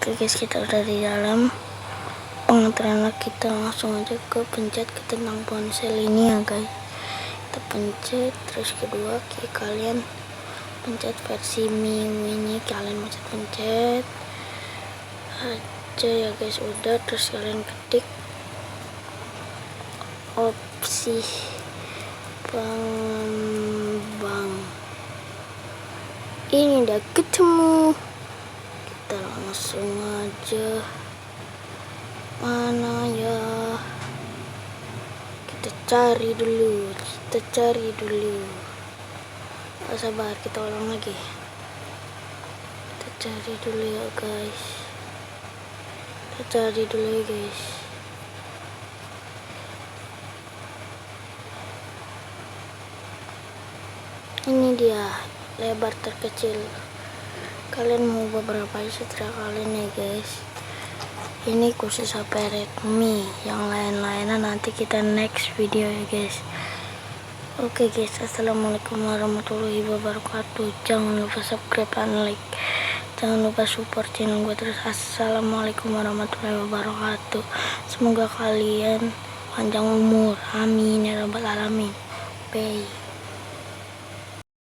Oke guys, kita udah di dalam pengantaran. Kita langsung aja ke pencet ke tentang ponsel ini ya guys. Kita pencet, terus kedua kalian pencet versi MIUI ini, kalian pencet aja ya guys. Udah, terus kalian ketik opsi pengembang. Ini udah ketemu, kita langsung aja. Mana ya, kita cari dulu. Oh, sabar, kita ulang lagi. Kita cari dulu ya guys. Ini dia lebar terkecil. Kalian mau beberapa setelah kalian ya guys. Ini khusus HP Redmi, yang lain-lainnya nanti kita next video ya guys. Oke guys, assalamualaikum warahmatullahi wabarakatuh. Jangan lupa subscribe dan like, jangan lupa support channel gue terus. Assalamualaikum warahmatullahi wabarakatuh. Semoga kalian panjang umur, amin ya rabbal alamin. Bye.